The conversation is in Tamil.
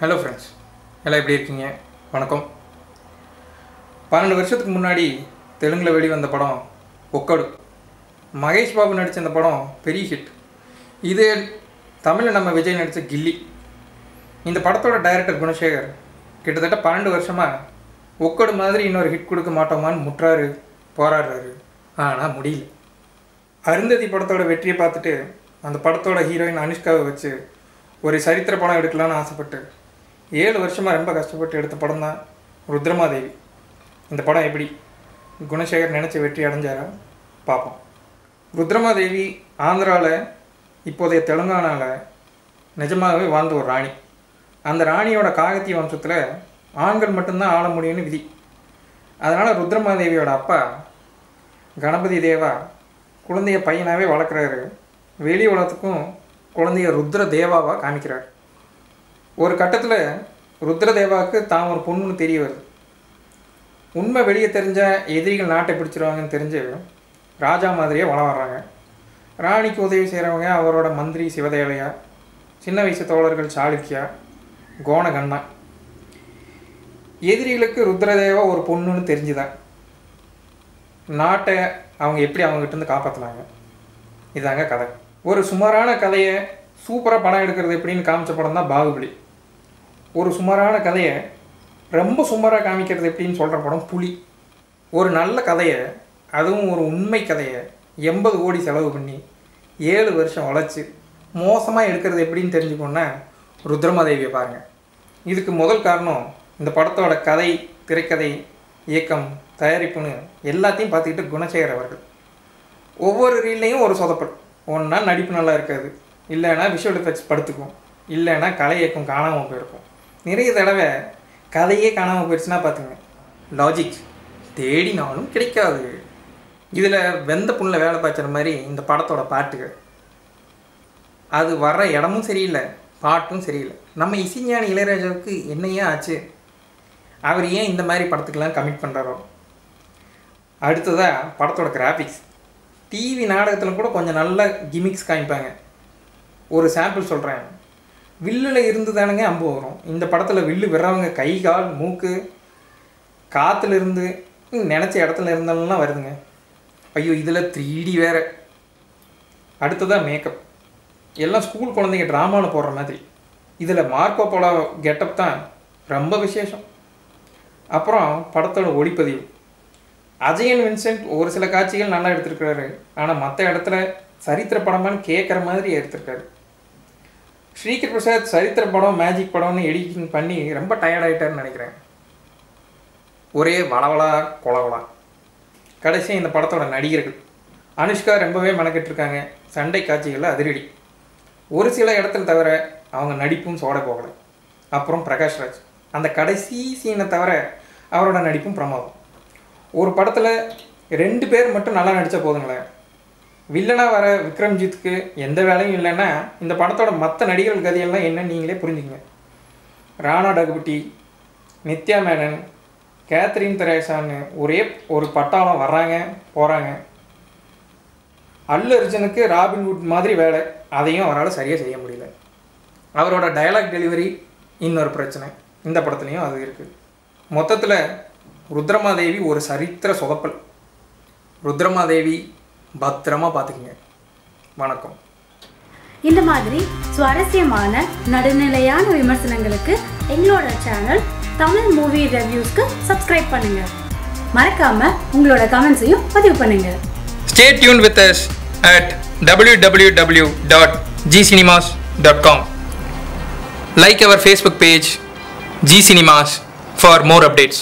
ஹலோ ஃப்ரெண்ட்ஸ், எல்லாம் எப்படி இருக்கீங்க? வணக்கம். 12 வருஷத்துக்கு முன்னாடி தெலுங்கில் வெளிவந்த படம் ஒக்கடு. மகேஷ் பாபு நடித்த அந்த படம் பெரிய ஹிட். இது தமிழில் நம்ம விஜய் நடித்த கில்லி. இந்த படத்தோட டைரக்டர் குணசேகர் கிட்டத்தட்ட 12 வருஷமாக ஒக்கடு மாதிரி இன்னொரு ஹிட் கொடுக்க மாட்டோமான்னு போராடுறாரு. ஆனால் முடியல. அருந்ததி படத்தோட வெற்றியை பார்த்துட்டு அந்த படத்தோட ஹீரோயின் அனுஷ்காவை வச்சு ஒரு சரித்திர படம் எடுக்கலான்னு ஆசைப்பட்டு 7 வருஷமாக ரொம்ப கஷ்டப்பட்டு எடுத்த படம் தான் ருத்ரமாதேவி. இந்த படம் எப்படி குணசேகர் நினச்ச வெற்றி அடைஞ்சாரா பார்ப்போம். ருத்ரமாதேவி ஆந்திராவில், இப்போதைய தெலுங்கானாவில் நிஜமாகவே வாழ்ந்த ஒரு ராணி. அந்த ராணியோட காகத்திய வம்சத்தில் ஆண்கள் மட்டும்தான் ஆள முடியும்னு விதி. அதனால் ருத்ரமாதேவியோட அப்பா கணபதி தேவா குழந்தைய பையனாகவே வளர்க்குறாரு. வெளி உலகத்துக்கும் குழந்தைய ருத்ர தேவாவாக காமிக்கிறார். ஒரு கட்டத்தில் ருத்ரதேவாவுக்கு தான் ஒரு பொண்ணுன்னு தெரிய வருது. உண்மை வெளியே தெரிஞ்ச எதிரிகள் நாட்டை பிடிச்சிருவாங்கன்னு தெரிஞ்சு ராஜா மாதிரியே வளம் வர்றாங்க. ராணிக்கு உதவி செய்கிறவங்க அவரோட மந்திரி சிவதேவையா, சின்ன வயசு தோழர்கள் சாளுக்கியா, கோணகண்ணா. எதிரிகளுக்கு ருத்ரதேவா ஒரு பொண்ணுன்னு தெரிஞ்சுதான் நாட்டை அவங்க எப்படி அவங்ககிட்டருந்து காப்பாற்றினாங்க. இதாங்க கதை. ஒரு சுமாரான கதையை சூப்பராக படம் எடுக்கிறது எப்படின்னு காமிச்ச படம் தான் பாகுபலி. ஒரு சுமாரான கதையை ரொம்ப சுமாராக காமிக்கிறது எப்படின்னு சொல்கிற படம் புலி. ஒரு நல்ல கதையை, அதுவும் ஒரு உண்மை கதையை 80 கோடி செலவு பண்ணி 7 வருஷம் உழைச்சி மோசமாக எடுக்கிறது எப்படின்னு தெரிஞ்சுக்கோன்னா ருத்ரமாதேவியை பாருங்கள். இதுக்கு முதல் காரணம் இந்த படத்தோட கதை, திரைக்கதை, இயக்கம், தயாரிப்புன்னு எல்லாத்தையும் பார்த்துக்கிட்டு குணசேகர் அவர்கள். ஒவ்வொரு ரீல்லையும் ஒரு சொதப்பல். ஒன்றா நடிப்பு நல்லா இருக்காது, இல்லைன்னா விஷுவல் எஃபெக்ட்ஸ் படுத்துக்கும், இல்லைன்னா கலை இயக்கம் காணாமல் போயிருக்கும். நிறைய தடவை கதையே காணாமல் போயிடுச்சுன்னா பார்த்துங்க, லாஜிக் தேடினாலும் கிடைக்காது. இதில் வெந்த புண்ணில் வேலை பார்க்குற மாதிரி இந்த படத்தோட பாட்டுகள், அது வர்ற இடமும் சரியில்லை, பாட்டும் சரியில்லை. நம்ம இசைஞானி இளையராஜாவுக்கு என்னையே ஆச்சு? அவர் ஏன் இந்த மாதிரி படத்துக்கெல்லாம் கமிட் பண்ணுறாரோ? அடுத்ததாக படத்தோட கிராஃபிக்ஸ். டிவி நாடகத்தில் கூட கொஞ்சம் நல்ல கிமிக்ஸ் காமிப்பாங்க. ஒரு சாம்பிள் சொல்கிறேன். வில்லில் இருந்து தானுங்க அம்பு வரும். இந்த படத்தில் வில்லு விடுறவங்க கை, கால், மூக்கு, காற்றுல இருந்து நினச்ச இடத்துல இருந்தாலும் வருதுங்க. ஐயோ, இதில் 3D வேறு. அடுத்ததாக மேக்கப். எல்லாம் ஸ்கூல் குழந்தைங்க ட்ராமாவில் போடுற மாதிரி. இதில் மார்க்கோ போலோ கெட்டப் தான் ரொம்ப விசேஷம். அப்புறம் படத்தோட ஒளிப்பதிவு. அஜயன் வின்சென்ட் ஒரு சில காட்சிகள் நல்லா எடுத்திருக்கிறாரு, ஆனால் மற்ற இடத்துல சரித்திர படமானு கேட்குற மாதிரி எடுத்திருக்காரு. ஸ்ரீகர் பிரசாத் சரித்திர படம், மேஜிக் படம்னு எடிட்டிங் பண்ணி ரொம்ப டயர்டாயிட்டார்னு நினைக்கிறேன். ஒரே வளவலா கொலவலா. கடைசியாக இந்த படத்தோட நடிகர்கள். அனுஷ்கா ரொம்பவே மெனக்கெட்டுருக்காங்க. சண்டை காட்சிகளில் அதிரடி. ஒரு சில இடத்துல தவிர அவங்க நடிப்பும் சோட போகலை. அப்புறம் பிரகாஷ்ராஜ், அந்த கடைசி சீனை தவிர அவரோட நடிப்பும் பிரமாதம். ஒரு படத்தில் 2 பேர் மட்டும் நல்லா நடித்தா போதுங்களேன். வில்லனாக வர விக்ரம்ஜித்துக்கு எந்த வேலையும் இல்லைன்னா இந்த படத்தோட மற்ற நடிகர்கள் கதையெல்லாம் என்னன்னு நீங்களே புரிஞ்சுக்கங்க. ராணா டகுபட்டி, நித்யா மேனன், கேத்ரின் தெரேசான்னு ஒரே ஒரு பட்டாளம் வர்றாங்க போகிறாங்க. அல்லு அர்ஜுனுக்கு ராபின்வுட் மாதிரி வேலை, அதையும் அவரால் சரியாக செய்ய முடியல. அவரோட டயலாக் டெலிவரி இன்னொரு பிரச்சனை. இந்த படத்துலையும் அது இருக்குது. மொத்தத்தில் ருத்ரமாதேவி ஒரு சரித்திர சொதப்பல். ருத்ரமாதேவி பத்திரமா பார்த்துக்குங்க. வணக்கம். இந்த மாதிரி சுவாரஸ்யமான நடுநிலையான விமர்சனங்களுக்கு எங்களோட சேனல் தமிழ் மூவி ரிவ்யூஸ்க்கு சப்ஸ்கிரைப் பண்ணுங்க. மறக்காம உங்களோட கமெண்ட்ஸையும் பதிவு பண்ணுங்க. Stay tuned with us at www.gcinemas.com. Like our Facebook page G Cinemas for more updates.